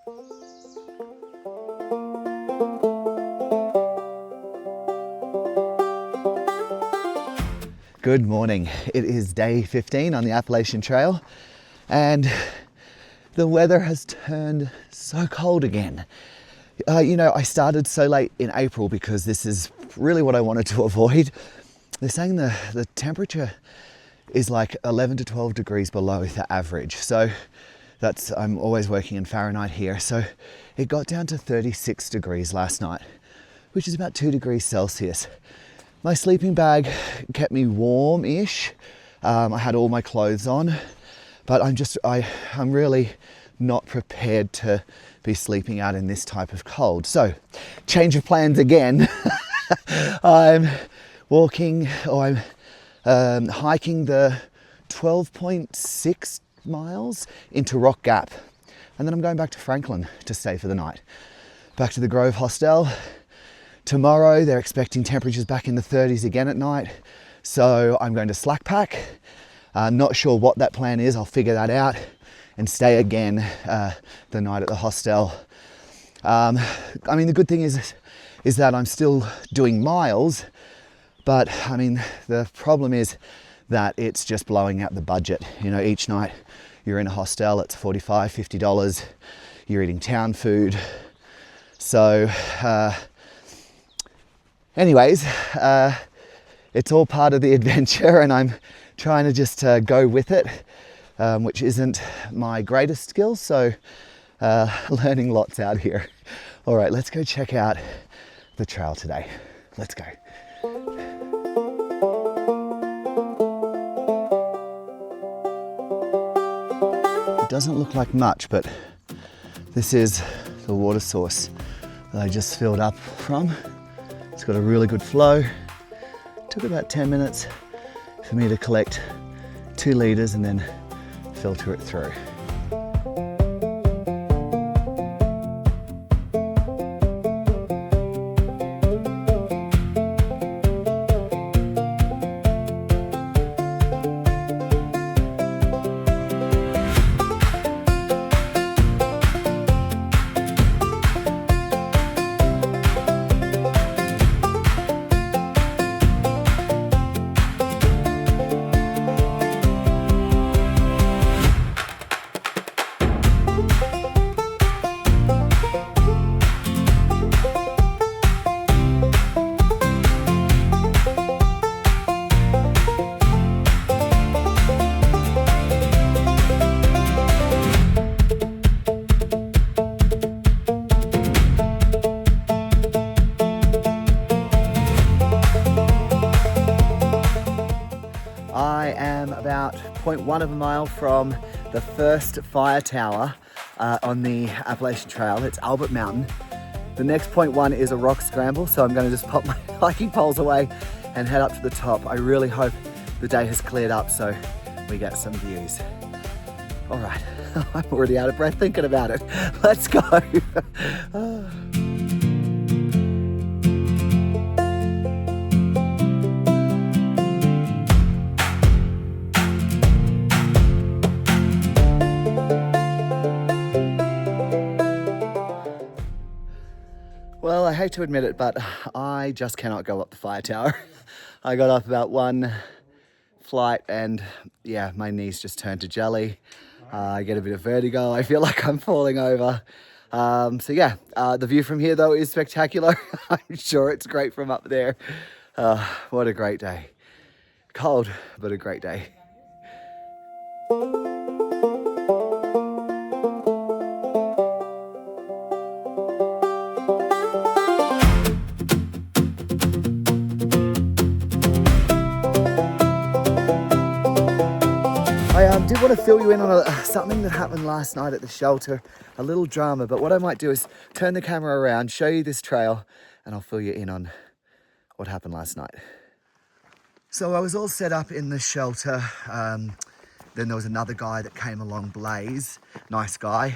Good morning. It is day 15 on the Appalachian Trail and the weather has turned so cold again. I started so late in April because this is really what I wanted to avoid. They're saying the temperature is like 11 to 12 degrees below the average. So I'm always working in Fahrenheit here. So it got down to 36 degrees last night, which is about 2 degrees Celsius. My sleeping bag kept me warm-ish. I had all my clothes on, but I'm really not prepared to be sleeping out in this type of cold. So, change of plans again. I'm hiking the 12.6 miles into Rock Gap, and then I'm going back to Franklin to stay for the night. Back to the Grove Hostel. Tomorrow, they're expecting temperatures back in the 30s again at night. So I'm going to slackpack. Not sure what that plan is. I'll figure that out and stay again the night at the hostel. The good thing is that I'm still doing miles, but the problem is that it's just blowing out the budget. Each night you're in a hostel, it's $45, $50. You're eating town food. So, anyways, it's all part of the adventure and I'm trying to just go with it, which isn't my greatest skill. So learning lots out here. All right, let's go check out the trail today. Let's go. It doesn't look like much, but this is the water source that I just filled up from. It's got a really good flow. It took about 10 minutes for me to collect 2 litres and then filter it through. I am about 0.1 of a mile from the first fire tower on the Appalachian Trail. It's Albert Mountain. The next 0.1 is a rock scramble, so I'm going to just pop my hiking poles away and head up to the top. I really hope the day has cleared up so we get some views. All right, I'm already out of breath thinking about it. Let's go. Well, I hate to admit it, but I just cannot go up the fire tower. I got up about 1 flight and yeah, my knees just turned to jelly. I get a bit of vertigo. I feel like I'm falling over. The view from here though is spectacular. I'm sure it's great from up there. What a great day. Cold, but a great day. I did want to fill you in on something that happened last night at the shelter, a little drama, but what I might do is turn the camera around, show you this trail, and I'll fill you in on what happened last night. So I was all set up in the shelter. Then there was another guy that came along, Blaze, nice guy.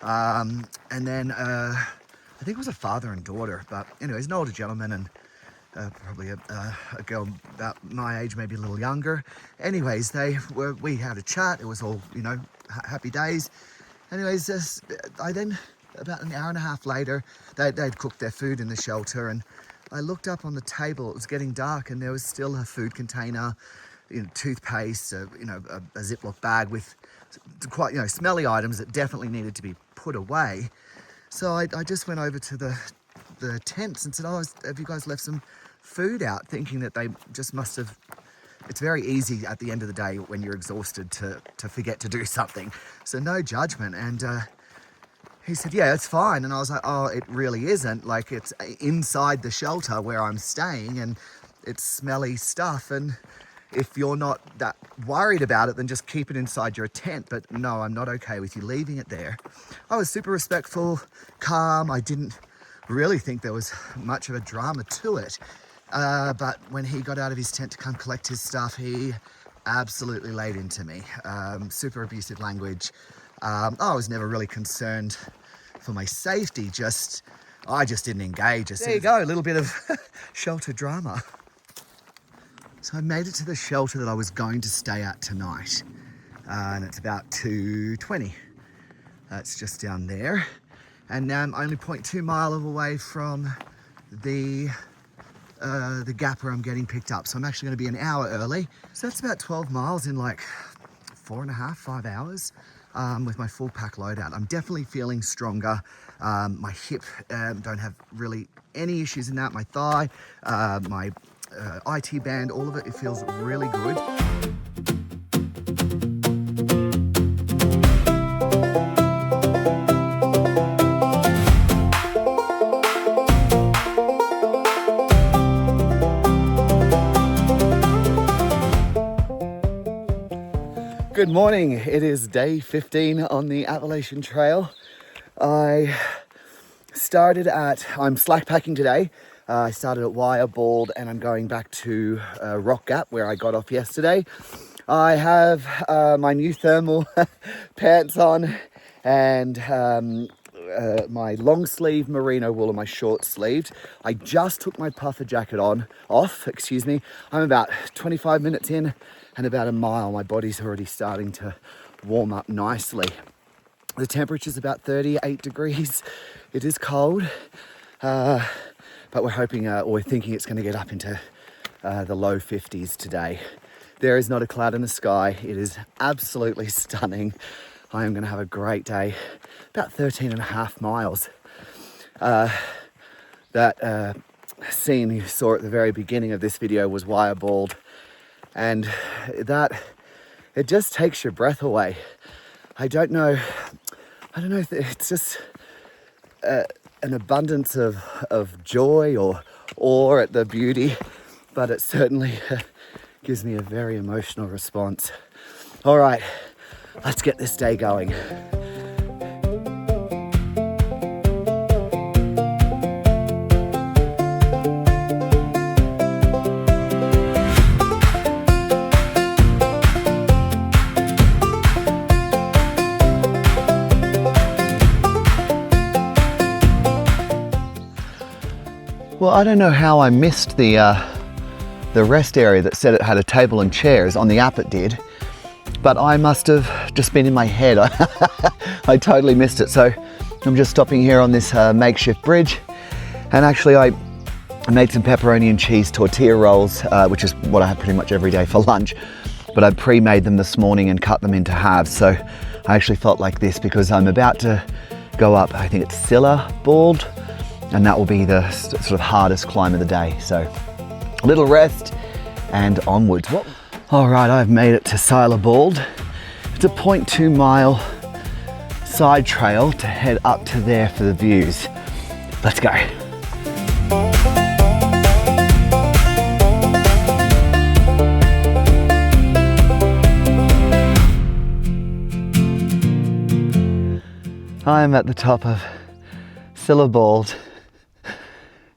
And then I think it was a father and daughter, but anyways, an older gentleman and probably a girl about my age, maybe a little younger. Anyways, we had a chat. It was all, happy days. Anyways, I then about an hour and a half later, they'd cooked their food in the shelter, and I looked up on the table. It was getting dark, and there was still a food container, toothpaste, a Ziploc bag with quite smelly items that definitely needed to be put away. So I just went over to the Temps and said, "Oh, have you guys left some food out?" Thinking that they just must have. It's very easy at the end of the day when you're exhausted to forget to do something. So no judgment. And he said, "Yeah, it's fine." And I was like, "Oh, it really isn't. Like, it's inside the shelter where I'm staying, and it's smelly stuff. And if you're not that worried about it, then just keep it inside your tent. But no, I'm not okay with you leaving it there." I was super respectful, calm. I didn't really think there was much of a drama to it. But when he got out of his tent to come collect his stuff, he absolutely laid into me. Super abusive language. I was never really concerned for my safety. I just didn't engage. There you go, a little bit of shelter drama. So I made it to the shelter that I was going to stay at tonight. And it's about 2:20. It's just down there. And now I'm only 0.2 miles away from the gap where I'm getting picked up. So I'm actually going to be an hour early. So that's about 12 miles in like 4.5, 5 hours with my full pack loadout. I'm definitely feeling stronger. My hip, don't have really any issues in that. My thigh, my IT band, all of it, it feels really good. Good morning. It is day 15 on the Appalachian Trail. I'm slackpacking today. I started at Wire Bald and I'm going back to Rock Gap where I got off yesterday. I have my new thermal pants on and my long sleeve merino wool and my short sleeved. I just took my puffer jacket off. I'm about 25 minutes in and about a mile. My body's already starting to warm up nicely. The temperature's about 38 degrees. It is cold, but we're thinking it's going to get up into the low 50s today. There is not a cloud in the sky. It is absolutely stunning. I am going to have a great day. About 13.5 miles. That scene you saw at the very beginning of this video was Wire Bald, and that it just takes your breath away. I don't know if it's just an abundance of joy or awe at the beauty, but it certainly gives me a very emotional response. All right, let's get this day going. Well, I don't know how I missed the rest area that said it had a table and chairs. On the app it did, but I must have just been in my head. I totally missed it. So I'm just stopping here on this makeshift bridge, and actually I made some pepperoni and cheese tortilla rolls, which is what I have pretty much every day for lunch, but I pre-made them this morning and cut them into halves. So I actually felt like this because I'm about to go up, I think it's Silla Bald, and that will be the sort of hardest climb of the day. So a little rest and onwards. All right, I've made it to Silla Bald. It's a 0.2 mile side trail to head up to there for the views. Let's go. I'm at the top of Silla Bald,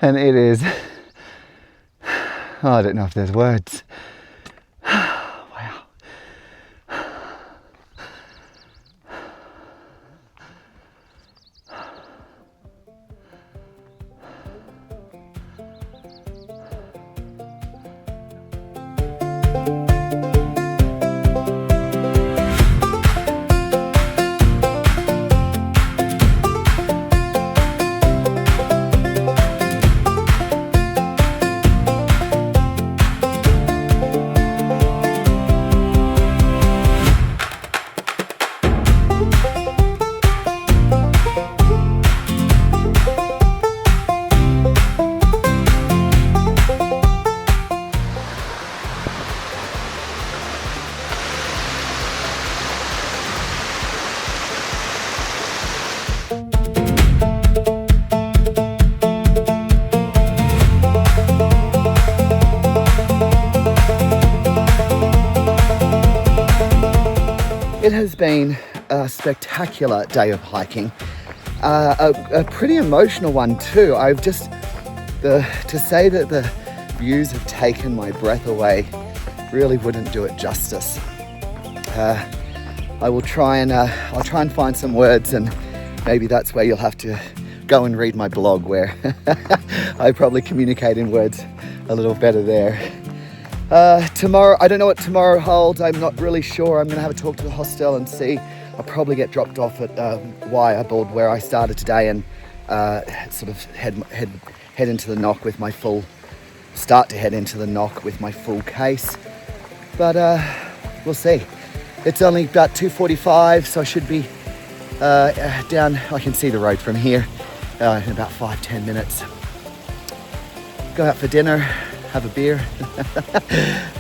and it is, I don't know if there's words. Wow. It has been a spectacular day of hiking, a pretty emotional one too. To say that the views have taken my breath away really wouldn't do it justice. I'll try and find some words, and maybe that's where you'll have to go and read my blog, where I probably communicate in words a little better there. Tomorrow, I don't know what tomorrow holds. I'm not really sure. I'm going to have a talk to the hostel and see. I'll probably get dropped off at Wyerbold, where I started today, and sort of head into the knock with my full case. But we'll see. It's only about 2:45, so I should be down. I can see the road from here in about 5-10 minutes. Go out for dinner, have a beer,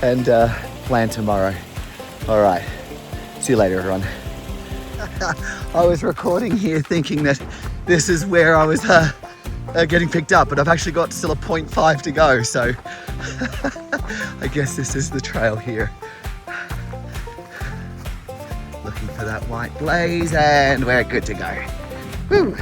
and plan tomorrow. All right, see you later, everyone. I was recording here thinking that this is where I was getting picked up, but I've actually got still a 0.5 to go, so I guess this is the trail here. Looking for that white blaze, and we're good to go. Woo.